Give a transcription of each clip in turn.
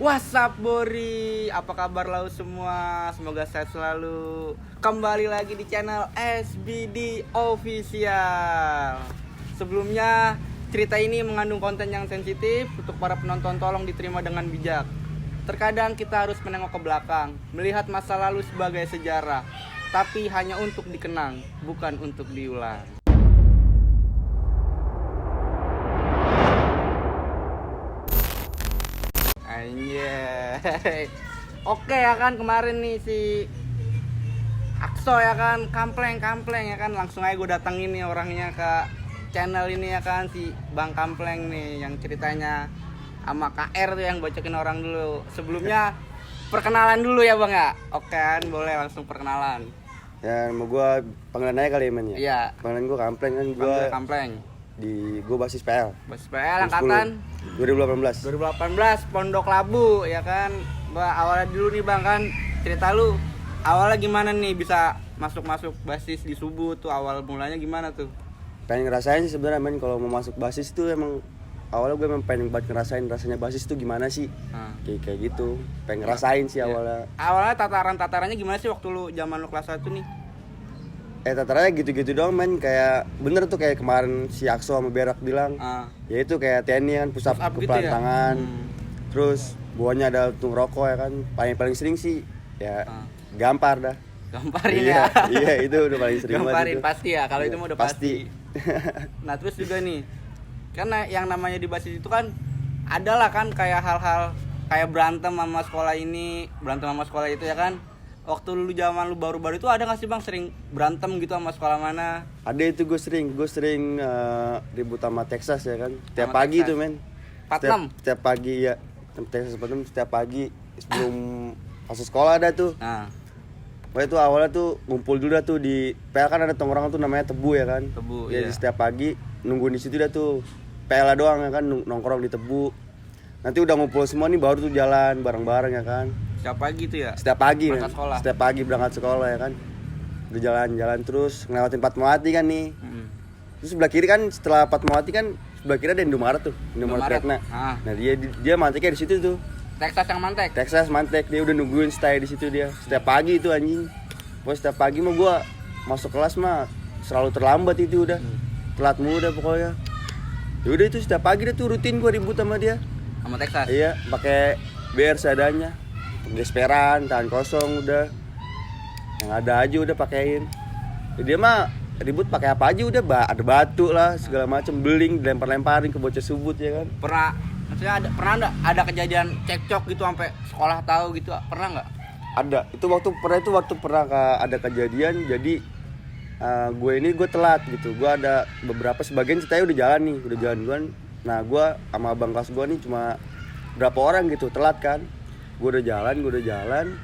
What's up Bori? Apa kabar lau semua? Semoga sehat selalu. Kembali lagi di channel SBD Official. Sebelumnya, cerita ini mengandung konten yang sensitif. Untuk para penonton tolong diterima dengan bijak. Terkadang kita harus menengok ke belakang, melihat masa lalu sebagai sejarah, tapi hanya untuk dikenang, bukan untuk diulang. Anjay. Oke ya kan, kemarin nih si Akso ya kan, kampleng ya kan, langsung aja gue datengin nih orangnya ke channel ini ya kan, si Bang Kampleng nih yang ceritanya sama KR tuh yang bocokin orang dulu. Sebelumnya perkenalan dulu ya Bang ya. Oke kan, boleh langsung perkenalan. Ya, mau gue panggilan aja kali ya men ya? Iya. Panggilan gue Kampleng kan, gue Kampleng. gue basis PL. Basis PL angkatan 2018. 2018 Pondok Labu ya kan. Awalnya dulu nih Bang kan, cerita lu awalnya gimana nih bisa masuk basis di Subuh tuh, awal mulanya gimana tuh? Pengen ngerasain sih sebenarnya men, kalau mau masuk basis tuh emang awalnya gue emang pengen banget ngerasain rasanya basis tuh gimana sih. Kayak gitu. Pengen ngerasain sih awalnya. Awalnya tatarannya gimana sih waktu lu zaman lu kelas 1 nih? Tatarannya gitu-gitu doang men, kayak bener tuh kayak kemarin si Akso sama Berak bilang. Ya itu kayak TNI kan, push up gitu ya? tangan. Terus bawahnya ada untung rokok ya kan. Paling sering sih ya gampar dah. Gamparin iya, ya. Iya, itu udah paling sering banget. Gamparin itu. pasti ya, kalau itu mah udah pasti. Nah, terus juga nih, karena yang namanya di basis itu kan adalah kan kayak hal-hal kayak berantem sama sekolah ini, berantem sama sekolah itu ya kan. Waktu lu zaman lu baru-baru itu ada nggak sih Bang sering berantem gitu sama sekolah mana? Ada itu gue sering ribut sama Texas ya kan. Tiap pagi tuh men. 46. Setiap pagi ya. Texas 46 setiap pagi sebelum masuk sekolah ada tuh. Pokoknya tuh awalnya tuh ngumpul dulu dah tuh di PL kan ada tongkrongan tuh namanya Tebu ya kan. Tebu ya. iya. Setiap pagi nungguin di situ dah tuh. PL doang ya kan nongkrong di Tebu. Nanti udah ngumpul semua nih baru tuh jalan bareng-bareng ya kan. Setiap pagi tuh ya? Setiap pagi berangkat sekolah. Setiap pagi berangkat sekolah ya kan. Udah jalan-jalan terus ngelewatin Fatmawati kan nih. Terus sebelah kiri kan setelah Fatmawati kan sebelah kiri ada Indomaret tuh, Indomaret Vietnam. Nah, dia manteknya di situ tuh. Texas yang mantek. Texas mantek, dia udah nungguin stay di situ dia. Setiap pagi itu anjing. Pokoknya setiap pagi mah gua masuk kelas mah selalu terlambat itu udah. Telat mulu dah pokoknya. Ya udah itu setiap pagi dia tuh rutin gua ribut sama dia. Sama Texas. Iya, pakai BR seadanya. Gesperan, tahan kosong udah. Yang ada aja udah pakein. Ya, dia mah ribut pakai apa aja udah, ada batu lah segala macam, beling dilempar-lemparin ke bocah subut ya kan. Pernah ada kejadian cekcok gitu sampai sekolah tahu gitu, pernah nggak? Ada. Itu waktu pernah ada kejadian, jadi gue telat gitu. Gue ada beberapa sebagian ceritanya udah jalan duluan. Nah, gue sama abang kelas gue nih cuma berapa orang gitu telat kan. Gue udah jalan.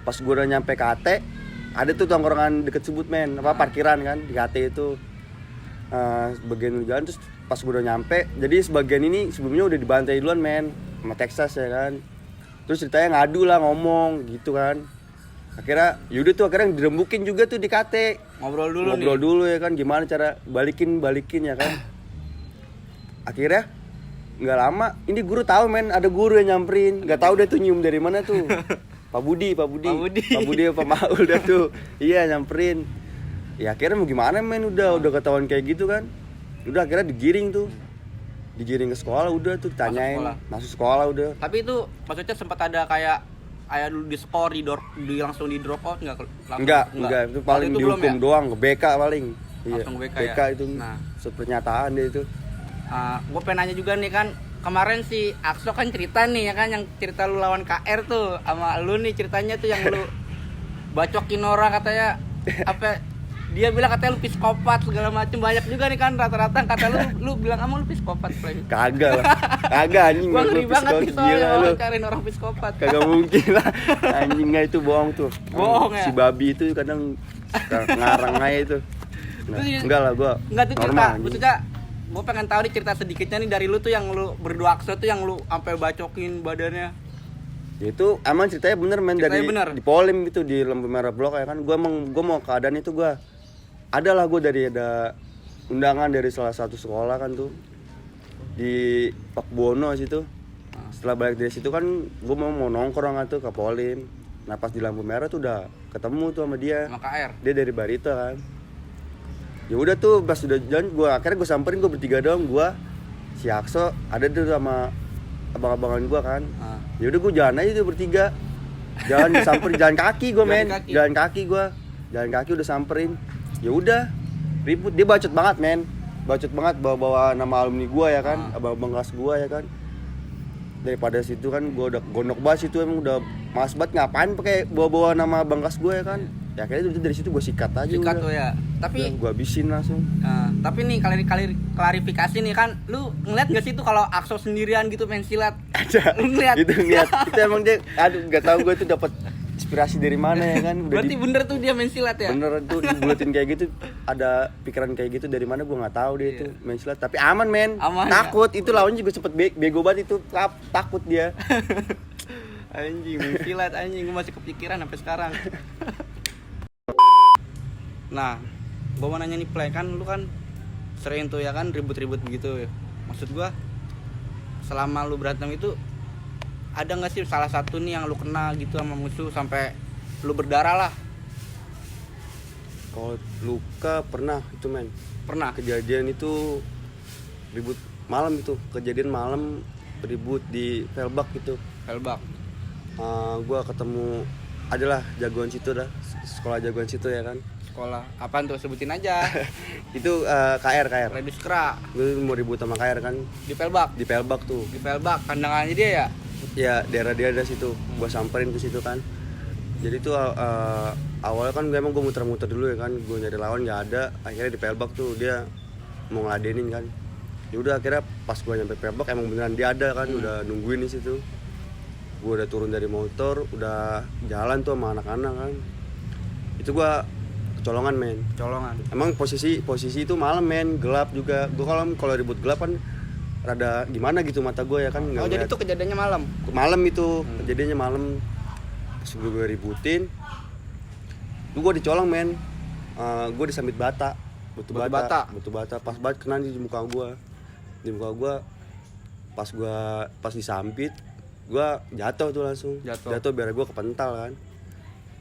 Pas gue udah nyampe KT, ada tuh tongkrongan deket Subut men, parkiran kan di KT itu. Sebagian jalan terus pas gue udah nyampe, jadi sebagian ini sebelumnya udah dibantai duluan men sama Texas ya kan. Terus ceritanya ngadu lah, ngomong gitu kan. Akhirnya akhirnya dirembukin juga tuh di KT. Ngobrol dulu ya kan, gimana cara balikin ya kan. Akhirnya nggak lama ini guru tahu men, ada guru yang nyamperin, nggak tahu dia tuh nyium dari mana tuh. Pak Budi apa Maul dah tuh. Iya nyamperin. Ya akhirnya mau gimana men, udah ketahuan kayak gitu kan. Udah akhirnya digiring ke sekolah, udah tuh ditanyain masuk sekolah udah. Tapi itu maksudnya sempat ada kayak dulu di skor langsung di drop out enggak itu paling itu dihukum doang ke BK paling. Langsung iya, BK ya? itu pernyataan dia itu. Gue pengen nanya juga nih kan, kemarin si Akso kan cerita nih ya kan, yang cerita lu lawan KR tuh sama lu nih ceritanya tuh yang lu bacokin orang katanya apa, dia bilang katanya lu psikopat segala macem, banyak juga nih kan rata-rata kata lu bilang lu psikopat. Kagak anjing. Gua ngeri banget nih soalnya cariin orang psikopat. Kagak mungkin lah anjingnya, itu bohong tuh. Bohong ya? Si babi itu kadang ngarang aja itu. Nah, enggak lah gua enggak tuh cerita anjing. Maksudnya gue pengen tahu nih cerita sedikitnya nih dari lu tuh yang lu berdua Akso tuh yang lu sampai bacokin badannya. Ya itu emang ceritanya bener men, dari di Polim gitu di lampu merah blok ya kan. Gue mau keadaan itu gue ada undangan dari salah satu sekolah kan tuh di Pak Bono situ. Setelah balik dari situ kan gue mau nongkrong tuh ke Polim. Nah pas di lampu merah tuh udah ketemu tuh sama dia. Sama KR. Dia dari Barito kan. Ya udah tuh pas udah jalan akhirnya gue samperin, gue bertiga doang, gue si Akso ada tuh sama abang-abangan gue kan. Ya udah gue jalan aja tuh bertiga. Samperin jalan kaki gue men. Jalan kaki udah samperin. Ya udah ribut, dia bacot banget men. Bacot banget bawa nama alumni gue ya kan, abang-abang kelas gue ya kan. Daripada situ kan gue udah gondok banget situ, emang udah malas banget ngapain pakai bawa nama abang kelas gue ya kan. Ya kayaknya dari situ gue sikat aja. Sikat tuh ya. Tapi gue habisin langsung. Tapi nih klarifikasi nih kan, lu ngeliat nggak sih tuh kalau Akso sendirian gitu main silat? Ada. Lu ngeliat? Gitu ngeliat. Itu emang dia, nggak tahu gue tuh dapat inspirasi dari mana ya kan. Berarti bener tuh dia main silat ya? Bener tuh dibulatin kayak gitu, ada pikiran kayak gitu dari mana gue nggak tahu dia itu main silat. Tapi aman men. Takut ya? Itu lawannya juga sempet bego banget itu, takut dia. Anjing main silat anjing, gue masih kepikiran sampai sekarang. Nah, gue mau nanya nih Play, kan lu kan sering tuh ya kan ribut-ribut begitu ya. Maksud gue, selama lu berantem itu ada nggak sih salah satu nih yang lu kena gitu sama musuh sampai lu berdarah lah? Kalau luka pernah itu men. Pernah? Kejadian itu ribut malam itu, kejadian malam ribut di Velbak gitu. Velbak. Gue ketemu adalah jagoan situ dah, sekolah jagoan situ ya kan. Sekolah apaan tuh, sebutin aja. Itu KR Rediskra. Gue mau ribut sama KR kan Di Velbak tuh. Di Velbak kandangannya dia ya. Ya daerah dia ada situ. Gue samperin ke situ kan. Jadi tuh awalnya kan gue muter-muter dulu ya kan. Gue nyari lawan nggak ada. Akhirnya di Velbak tuh dia mau ngeladenin kan. Ya udah akhirnya pas gue nyampe Velbak emang beneran dia ada kan. Udah nungguin di situ. Gue udah turun dari motor, udah jalan tuh sama anak-anak kan. Itu gue kecolongan men. Colongan. Emang posisi itu malam men, gelap juga. Gue kalau ribut gelap kan rada gimana gitu mata gue ya kan. Oh jadi itu kejadiannya malam? Malam itu, kejadiannya malam. Pas gue ributin, gue dicolong men. Gue disambit bata, batu bata. Pas banget kena di muka gue. Di muka gue, pas disambit, gue jatuh tuh langsung. Jatuh biar gue kepental kan.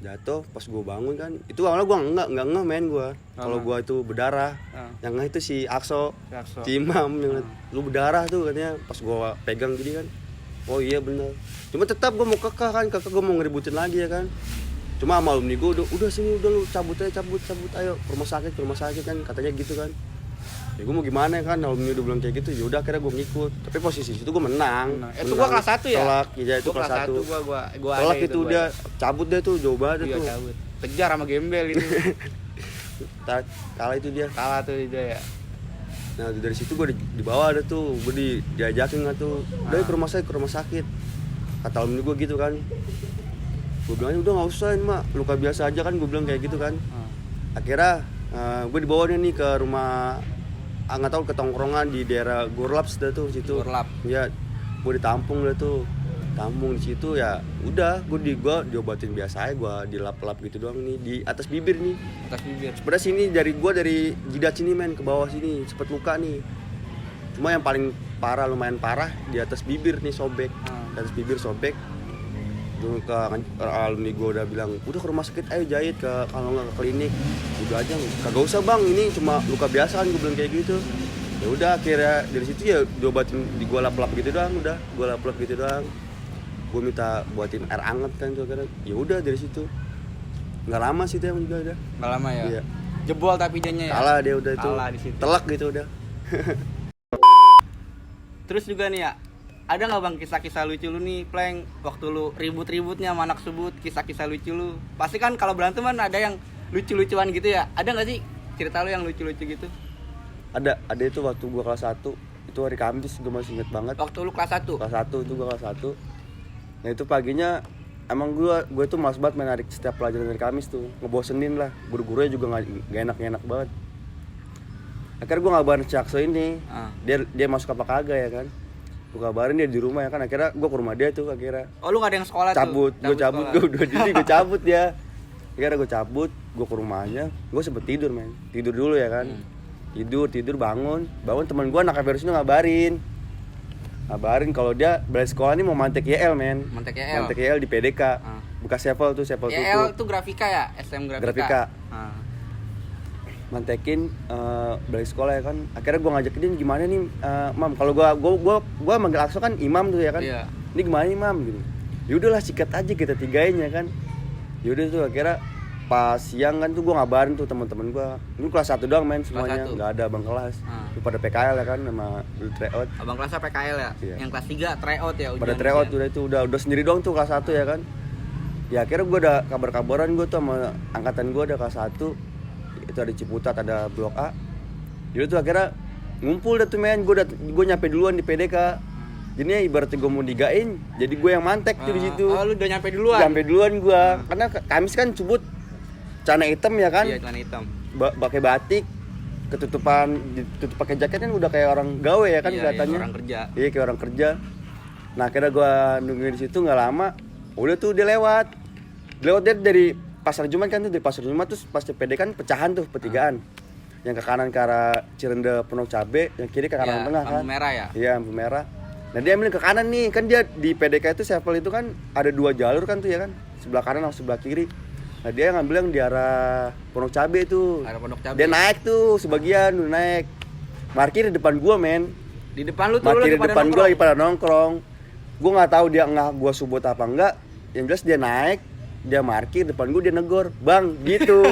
Jatuh pas gue bangun kan, itu awalnya gue nggak ngeh men gue. Kalau gue itu berdarah, yang ngeh itu si Akso. Si Imam yang lu berdarah tuh katanya. Pas gue pegang gini kan, oh iya bener. Cuma tetap gue mau kekeh kan, gue mau ngeributin lagi ya kan. Cuma sama alumni gue udah sini udah lu cabut ayo ke rumah sakit kan katanya gitu kan. Ya gue mau gimana kan, alumni udah bilang kayak gitu. Ya udah akhirnya gue ngikut. Tapi posisi itu gue menang. Itu gue kelas 1 ya? Telak, iya itu kelas 1. Gua telak itu dia cabut deh tuh, jauh banget tuh. Cabut. Kejar sama gembel itu. Kalah itu dia. Kalah tuh dia ya. Nah dari situ gue dibawa ada tuh, gue diajakin nggak tuh, udah ke rumah sakit. Kata alumni gue gitu kan. Gue bilang udah nggak usah ini mah, luka biasa aja kan, gue bilang kayak gitu kan. Akhirnya gue dibawa nih ke rumah, nggak tahu ke tongkrongan di daerah Gorlaps dah tuh situ. Gorlap. Ya, gue ditampung dah tuh, tampung di situ ya. Udah, gue diobatin biasa aja, gue dilap-lap gitu doang nih di atas bibir nih. Atas bibir. Sebenarnya sini dari jidat sini men ke bawah sini sempet luka nih. Cuma yang paling parah, lumayan parah di atas bibir nih sobek. Di atas bibir sobek. Gue ke alumni gue udah bilang udah ke rumah sakit ayo jahit, kalau nggak ke klinik. Udah aja kagak usah bang, ini cuma luka biasa kan, gue bilang kayak gitu. Ya udah akhirnya dari situ ya diobatin, gue lap-lap gitu doang. Gue minta buatin air anget kan tuh akhirnya. Ya udah dari situ nggak lama sih tuh juga udah. Nggak lama ya? Iya. Jebol tapi dianya ya? Kalah dia udah itu. Telak gitu udah. Terus juga nih ya, ada nggak bang kisah-kisah lucu lu nih Pleng, waktu lu ribut-ributnya sama anak sebut, kisah-kisah lucu lu? Pasti kan kalau berantem kan ada yang lucu-lucuan gitu ya, ada nggak sih cerita lu yang lucu-lucu gitu? Ada itu waktu gua kelas 1, itu hari Kamis, gua masih inget banget. Waktu lu kelas 1? Kelas 1 itu gua kelas 1. Nah itu paginya emang gua itu malas banget menarik setiap pelajaran dari Kamis tuh, ngebosenin lah, guru-gurunya juga nggak enak banget. Akhirnya gua ngabarin si Akso ini, dia masuk apa kagak ya kan? Gue kabarin dia di rumah ya kan, akhirnya gue ke rumah dia tuh akhirnya. Oh lu gak ada yang sekolah cabut, tuh? Gue cabut dia. Akhirnya gue cabut, gue ke rumahnya, gue sempet tidur men, tidur dulu ya kan. Tidur bangun teman gue anak versi ngabarin. Ngabarin kalau dia balik sekolah nih mau mantek YL men. Mantek YL. Mantek YL di PDK. Bekas Sevel tuh, Sevel YL tutup. tuh grafika ya, SM grafika. Grafika. Mantekin balik sekolah ya kan. Akhirnya gue ngajakin dia gimana nih Mam, kalau gua manggil Akso kan Imam tuh ya kan. Iya. Ini gimana nih Mam gitu. Ya udahlah sikat aja kita tigain ya kan. Ya udah tuh akhirnya pas siang kan tuh gue ngabarin tuh teman-teman gue. Ini kelas 1 doang men semuanya, enggak ada abang kelas. Itu pada PKL ya kan sama dulu tryout. Abang kelasnya PKL ya. Iya. Yang kelas 3 tryout ya ujian. Pada tryout udah sendiri doang tuh kelas 1 ya kan. Ya akhirnya gue udah kabar-kabaran gue tuh sama angkatan gue ada kelas 1. Itu ada Ciputat, ada Blok A. Jadi tuh akhirnya ngumpul dah tuh men, gue nyampe duluan di PDK. Jadinya ibaratnya gue mau digain, jadi gue yang mantek tuh di situ. Oh, lu udah nyampe duluan. Nyampe duluan gue. Karena Kamis kan Cubut celana hitam ya kan. Iya, celana hitam. Pakai batik, ketutupan, ditutup pakai jaket kan udah kayak orang gawe ya kan kelihatannya. Iya, orang kerja. Iya, kayak orang kerja. Nah, akhirnya gue nungguin di situ nggak lama. Udah tuh dia lewat. Dia dari Pasar Jumat kan tuh, dari Pasar Jumat terus pas PD kan pecahan tuh pertigaan. Yang ke kanan ke arah Cirende Pondok Cabe, yang kiri ke kanan tengah kan. Lampu merah ya? Iya, lampu merah. Nah, dia ambil ke kanan nih, kan dia di PDK itu Sevel itu kan ada 2 jalur kan tuh ya kan. Sebelah kanan sama sebelah kiri. Nah, dia ngambil yang di arah Pondok Cabe tuh. Arah Pondok Cabe. Dia naik tuh sebagian, udah naik. Parkir di depan gua, men. Di depan lu tuh Parkir lagi di pada depan nongkrong. gua lagi pada nongkrong. Gua enggak tahu dia ngah gua subut apa enggak. Yang jelas dia naik, dia parkir depan gua, dia negor, "Bang," gitu.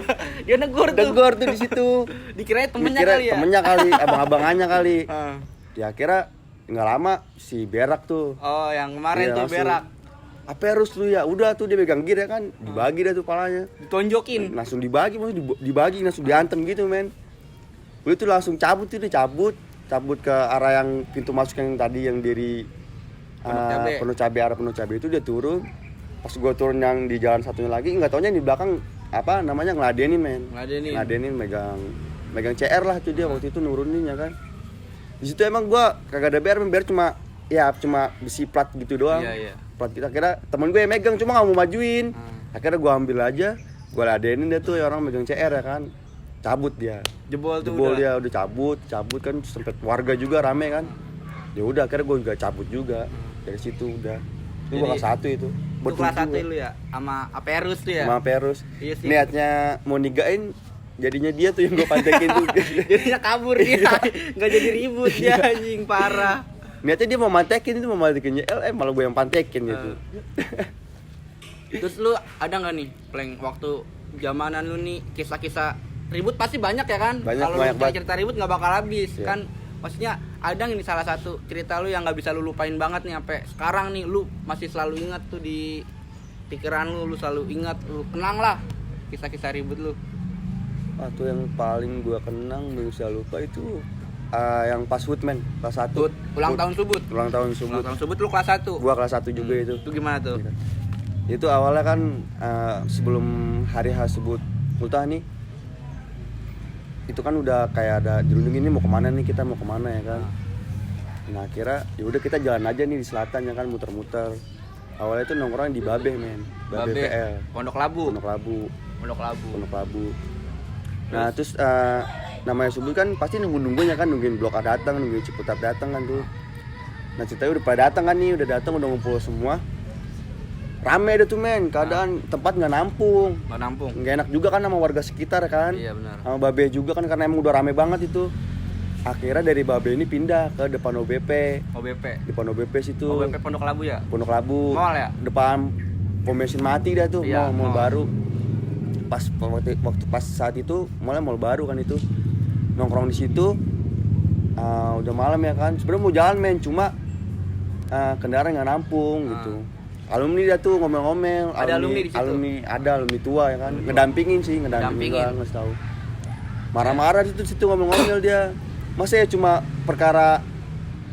Dia negor tuh. Negor tuh di situ. Dikira temennya Dikira kali ya. temennya kali, abang-abangannya kali. Ah. Ya akhirnya nggak lama si Berak tuh. Oh, yang kemarin Iya, tuh langsung. berak. Apa harus lu ya? Udah tuh dia pegang gear ya kan, dibagi dah tuh palanya. Ditonjokin. Langsung dibagi, maksudnya dibagi langsung diantem gitu men. Udah tuh langsung cabut ke arah yang pintu masuk yang tadi yang dari Pondok Cabe arah Pondok Cabe itu dia turun. Pas gua turun yang di jalan satunya lagi, nggak taunya di belakang apa namanya ngeladenin men. Ngeladenin megang CR lah tuh dia waktu itu nurunin ya kan. Di situ emang gua kagak ada biar cuma besi plat gitu doang. Iya. Plat kita kira temen gue yang megang cuma nggak mau majuin. Akhirnya gua ambil aja, gua ladenin dia tuh ya orang megang CR ya kan. Cabut dia. Jebol Dia udah cabut kan sempet warga juga rame kan. Ya udah akhirnya gua juga cabut juga. Dari situ udah. Itu kelas 1 itu. Itu kelas 1 lu ya sama Aperus tuh ya. Sama Perus. Iya sih. Niatnya mau nigain jadinya dia tuh yang gua pantekin tuh. Jadinya kabur dia. Enggak jadi ribut dia anjing parah. Niatnya dia mau mantekin malah gue yang pantekin gitu. Terus lu ada nggak nih Pleng waktu zamanan lu nih kisah-kisah ribut pasti banyak ya kan? Kalau cerita ribut nggak bakal habis kan? Maksudnya ada nggak nih salah satu cerita lu yang nggak bisa lu lupain banget nih sampai sekarang nih lu masih selalu ingat tuh di pikiran lu selalu ingat, lu kenang lah kisah-kisah ribut lu. Tuh yang paling gue kenang belum bisa lupa itu yang pas Woodman kelas 1. Ulang tahun Subut. Ulang tahun Subut lu kelas 1. Gua kelas 1 juga itu. Itu gimana tuh? Itu awalnya kan sebelum hari H Subut ultah nih. Itu kan udah kayak ada dirundung ini mau kemana nih, kita mau kemana ya kan. Nah akhirnya ya udah kita jalan aja nih di selatan ya kan, muter-muter. Awalnya itu nongkrong di Babe men. Babe PL. Pondok Labu. Nah terus namanya Subut kan pasti nungguin kan, nungguin Blok A datang, nungguin Ciputat datang kan tuh. Nah ceritanya udah pada datang kan nih, udah ngumpul semua. Rame deh tuh men, keadaan tempat nggak nampung. Nggak enak juga kan sama warga sekitar kan. Iya benar. Sama Babe juga kan karena emang udah rame banget itu. Akhirnya dari Babe ini pindah ke depan OBP. Depan OBP situ. OBP Pondok Labu ya? Pondok Labu. Mall ya? Depan pom bensin mati dah tuh, iya, mall baru. Waktu pas saat itu mall baru kan itu. Nongkrong di situ. Udah malam ya kan. Sebenarnya mau jalan men, cuma kendaraan nggak nampung gitu. Alumni dia tuh ngomel-ngomel. Ada alumni di situ? Alumni tua ya kan. Ngedampingin gua nggak tahu. Marah-marah di situ ngomel-ngomel dia. Masa ya cuma perkara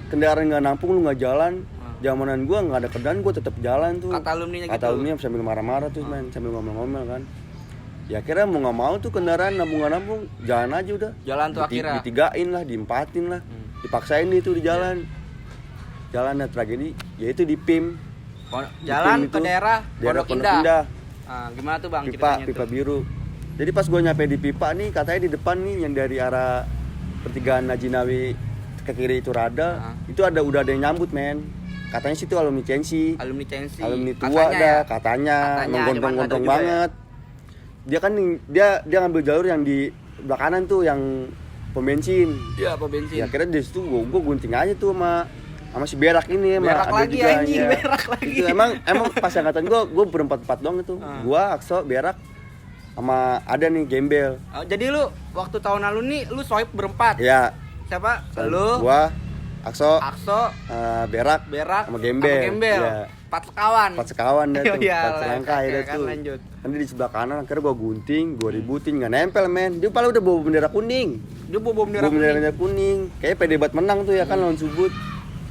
kendaraan nggak nampung lu nggak jalan. Zamanan gua nggak ada kendaraan gua tetap jalan tuh. Kata alumninya gitu. Kata alumni sambil marah-marah tuh men, sambil ngomel-ngomel kan. Ya akhirnya mau nggak mau tuh kendaraan nampung nggak nampung jalan aja udah. Jalan tuh akhirnya. Ditigain lah, diempatin lah, dipaksain itu di jalan. Jalan tragedi, yaitu di PIM. Jalan ke daerah Pondok Indah. Gimana tuh bang ceritanya Pipa biru. Jadi pas gue nyampe di Pipa nih, katanya di depan nih yang dari arah pertigaan Najinawi ke kiri itu rada, itu udah ada yang nyambut men. Katanya sih itu alumni Censi. Alumni tua dah katanya emang gondrong-gondrong banget. Dia kan dia ngambil jalur yang di sebelah kanan tuh yang pom bensin. Iya, pom bensin. Ya akhirnya di situ gua gunting aja tuh sama si Berak ini, Berak ada lagi juga anjing, ya. Berak lagi. Itu emang pas angkatan gua berempat doang itu. Gua, Akso, Berak sama ada nih Gembel. Oh, jadi lu waktu tahun lalu nih lu swipe berempat. Ya. Siapa? Lu, gua, Akso, Berak sama Gembel. Ya. 4 sekawan. 4 sekawan dah tuh, 4 selangkah itu kan, tuh. lanjut. Kan di sebelah kanan akhirnya gua gunting, gua ributin, enggak nempel men. Dia paling udah bawa bendera kuning. Dia bawa bendera kuning. Kayaknya pede banget menang tuh ya kan lawan Subut.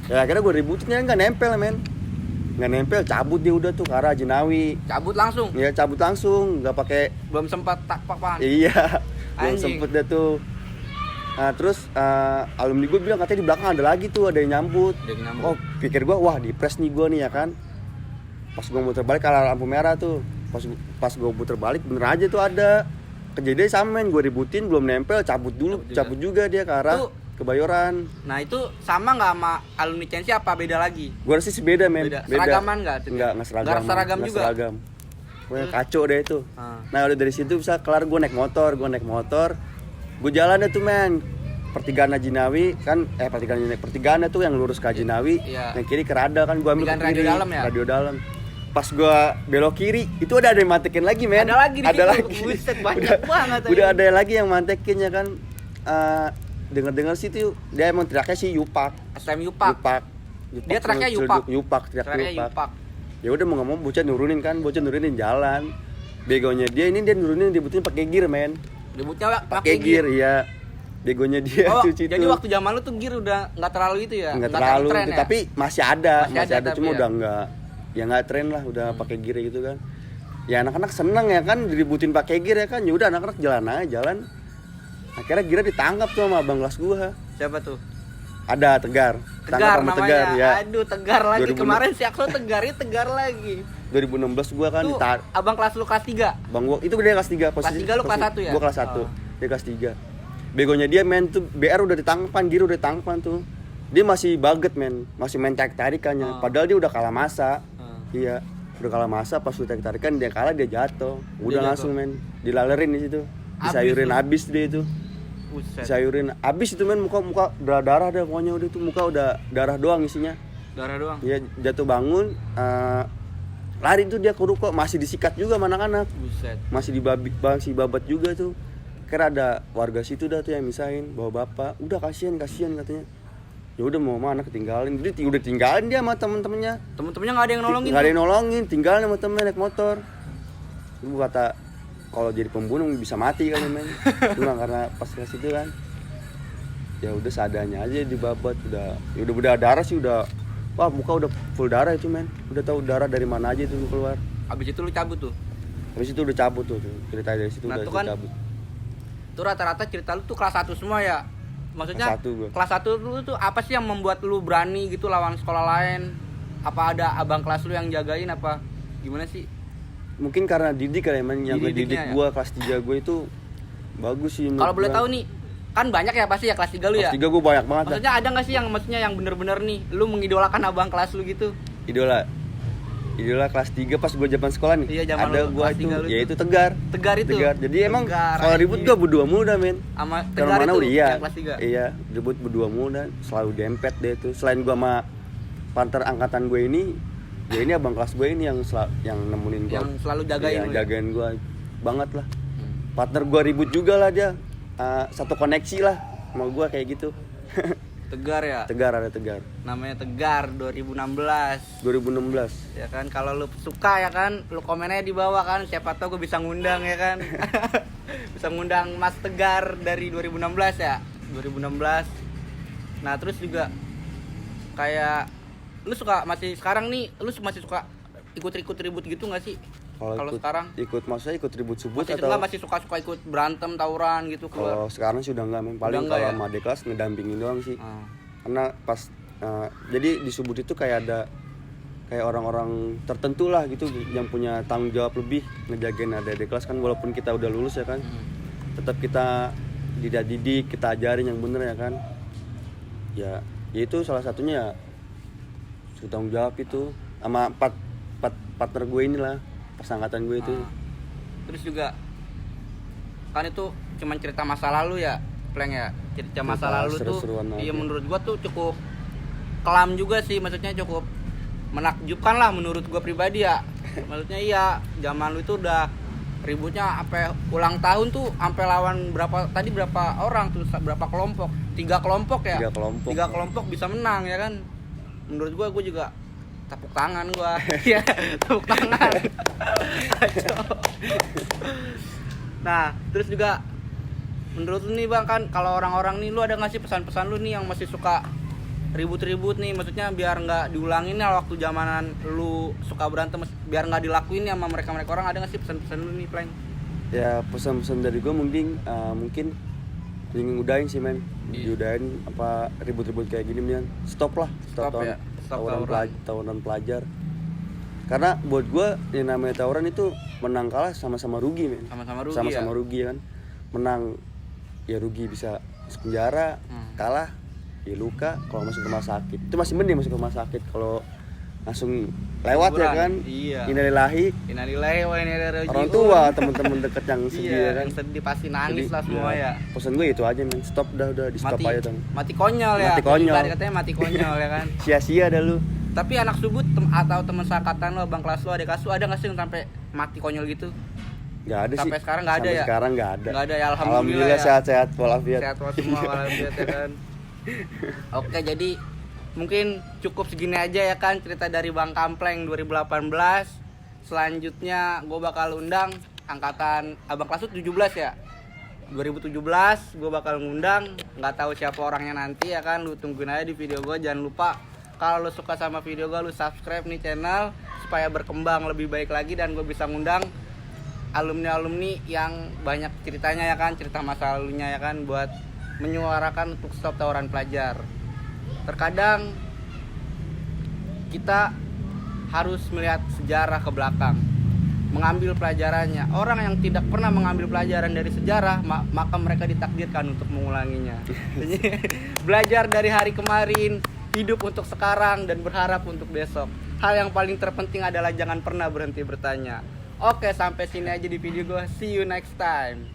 Ya akhirnya gua ributin ya enggak nempel men. Enggak nempel, cabut dia udah tuh ke arah Jinawi. Cabut langsung. Iya, cabut langsung, enggak pakai belum sempat tak-pakan. Iya. Belum sempet dah tuh. Nah terus alumni gue bilang katanya di belakang ada lagi tuh, ada yang nyambut. Oh pikir gue, wah di press nih gue nih ya kan. Pas gue muter balik ke arah lampu merah tuh, pas gue muter balik bener aja tuh ada kejadian sama men, gue ributin belum nempel, cabut juga dia ke arah Kebayoran. Nah itu sama nggak sama alumni Censi apa beda lagi? Gue rasa sih beda men. Seragaman nggak? Nggak seragam. Nggak seragam juga. Seragam. Pokoknya kacau deh itu. Nah udah dari situ bisa kelar gue naik motor. Gue jalan deh tuh men, pertigaan Jinawi kan, pertigaan tuh yang lurus ke Jinawi, yang kiri ke Rada kan, gue ambil ke kiri, radio dalam. Pas gue belok kiri, itu ada yang mantekin lagi men. Ada lagi. Buset, banyak banget. Udah ada lagi yang mantekin ya kan. Dengar sih tuh, dia emang teriaknya sih Yupak. SM Yupak. Dia teriaknya Yupak. Yupak. Ya udah mau nggak mau bocah nurunin jalan. Begonya dia nurunin dibutuhin pakai gear men. Debutnya pakai gear ya. Begonya dia cuci jadi waktu zaman lu tuh gear udah enggak terlalu itu ya. Enggak terlalu tren, itu, ya? tapi masih ada cuma ya. udah enggak tren lah, udah pakai gear gitu kan. Ya anak-anak seneng ya kan diributin pakai gear ya kan. Ya udah anak-anak jalan. Akhirnya gear ditangkap tuh sama abang kelas gua. Siapa tuh? Ada Tegar namanya. Tegar ya. Aduh, Tegar lagi. 2006. Kemarin si Akso Tegar lagi. 2016 gua kan abang kelas lu kelas 3. Bang gua itu dia kelas 3 posisi. Kelas 3 lu kelas 1 ya? Gua kelas 1. Dia kelas 3. Begonya dia main tuh BR udah ditangkapan, Giro udah ditangkapan tuh. Dia masih baget men, masih main tarik-tarikannya. Padahal dia udah kalah masa. Iya, udah kalah masa, pas udah tarik-tarikan dia kalah, dia jatuh. Udah langsung men, dilalerin di situ. Disayurin habis dia itu. Disayurin habis itu men, muka darah dah pokoknya, udah itu muka udah darah doang isinya. Darah doang. Iya, jatuh bangun lari tuh dia ke ruko, masih disikat juga sama anak-anak. Buset. Masih babat juga tuh. Kira ada warga situ dah tuh yang misahin bawa bapak. Udah kasihan katanya. Ya udah mau anak ketinggalin. Jadi udah tinggalin dia sama temen-temennya. Temen-temennya enggak ada yang nolongin. Enggak ada yang nolongin, tinggalin sama temen naik motor. Gue kata kalau jadi pembunuh bisa mati kali men. Cuma karena pas ke situ kan. Ya udah seadanya aja dibabat, udah darah sih udah. Wah, muka udah full darah itu men. Udah tahu darah dari mana aja itu keluar. Habis itu lu cabut tuh. Habis itu udah cabut tuh. Cerita dari situ udah cabut. Itu rata-rata cerita lu tuh kelas 1 semua ya. Maksudnya kelas 1 lu tuh apa sih yang membuat lu berani gitu lawan sekolah lain? Apa ada abang kelas lu yang jagain apa gimana sih? Mungkin karena didik kali men, yang didik gua kelas 3 gua itu bagus sih. Kalau boleh tahu nih, kan banyak ya pasti ya kelas 3 lu ya? Kelas 3 gua banyak banget. Maksudnya ada enggak sih yang bener-bener nih lu mengidolakan abang kelas lu gitu? Idola kelas 3 pas gue zaman sekolah nih. Iya, ada gue itu, yaitu Tegar. Itu. Jadi emang kalau ribut gue berdua mulu dah men. Sama Tegar itu iya, kelas 3. Iya, ribut berdua mulu dan selalu dempet deh itu. Selain gue sama partner angkatan gue ini, ya ini abang kelas gue ini yang nemenin gue. Yang selalu jagain. Iya, jagain gue banget lah. Partner gue ribut juga lah dia. Satu koneksi lah sama gue kayak gitu. Tegar ya? Ada Tegar. Namanya Tegar 2016. Ya kan, kalau lu suka ya kan, lu komen aja di bawah kan, siapa tahu gue bisa ngundang ya kan. Bisa ngundang Mas Tegar dari 2016 ya. 2016. Nah, terus juga kayak lu masih sekarang nih, lu masih suka ikut ribut gitu enggak sih? Kalau sekarang maksudnya ikut ribut Subut atau masih suka ikut berantem tawuran gitu keluar? Kalau sekarang sih udah enggak men, paling kalau sama adik kelas ngedampingin doang sih. Karena pas jadi di Subut itu kayak orang-orang tertentu lah gitu yang punya tanggung jawab lebih ngejagain adik kelas kan, walaupun kita udah lulus ya kan. Tetap kita didik, kita ajarin yang bener ya kan. ya itu salah satunya ya suruh tanggung jawab itu sama empat partner gue inilah, pas angkatan gue itu. Terus juga kan itu cuman cerita masa lalu ya, Pleng ya. Cerita masa lalu tuh iya menurut gua tuh cukup kelam juga sih, maksudnya cukup menakjubkan lah menurut gua pribadi ya. Maksudnya iya, zaman lu itu udah ributnya sampai ulang tahun tuh sampai lawan berapa orang tuh, berapa kelompok? 3 kelompok ya? 3 kelompok bisa menang ya kan. Menurut gua juga tepuk tangan gua. Iya, tepuk tangan. Nah, terus juga menurut lu nih Bang, kan kalau orang-orang nih, lu ada nggak sih pesan-pesan lu nih yang masih suka ribut-ribut nih, maksudnya biar nggak diulangin ya waktu zamanan lu suka berantem, biar nggak dilakuin ya sama mereka orang, ada nggak sih pesan-pesan lu nih, Pleng? Ya pesan-pesan dari gue mungkin udahin sih men, diudahin apa ribut-ribut kayak gini men, stop tawuran pelajar. Karena buat gue yang namanya tawuran itu menang kalah sama-sama rugi men, sama-sama rugi kan. Menang ya rugi bisa masuk penjara, kalah ya luka, kalau masuk rumah sakit itu masih mending masuk rumah sakit. Kalau langsung lewat ya kan, innalillahi wa inna ilaihi raji'un. Orang tua, teman-teman dekat yang sedih ya kan, yang sedih pasti nangis lah semua ya. Pesan gue itu aja men, stop udah di stop aja dong. Mati konyol ya, katanya mati konyol ya kan. Sia-sia dah lu. Tapi anak subut atau teman seangkatan lo, abang kelas lo, adik kelas lo, ada nggak sih yang sampai mati konyol gitu? Nggak ada sampai sih. Sekarang nggak ada ya? Sekarang nggak ada. Nggak ada ya, alhamdulillah ya. Sehat-sehat walafiat. Sehat semua walafiat ya kan. Oke, jadi mungkin cukup segini aja ya kan cerita dari Bang Kampleng 2018. Selanjutnya gue bakal undang angkatan abang kelas lu 17 ya. 2017 gue bakal ngundang, nggak tahu siapa orangnya nanti ya kan, lu tungguin aja di video gue. Jangan lupa kalau lu suka sama video gue, lu subscribe nih channel supaya berkembang lebih baik lagi dan gue bisa ngundang alumni yang banyak ceritanya ya kan, cerita masa lalunya ya kan, buat menyuarakan untuk stop tawuran pelajar. Terkadang kita harus melihat sejarah ke belakang, mengambil pelajarannya. Orang yang tidak pernah mengambil pelajaran dari sejarah, maka mereka ditakdirkan untuk mengulanginya. Belajar dari hari kemarin, hidup untuk sekarang, dan berharap untuk besok. Hal yang paling terpenting adalah jangan pernah berhenti bertanya. Oke, sampai sini aja di video gue. See you next time.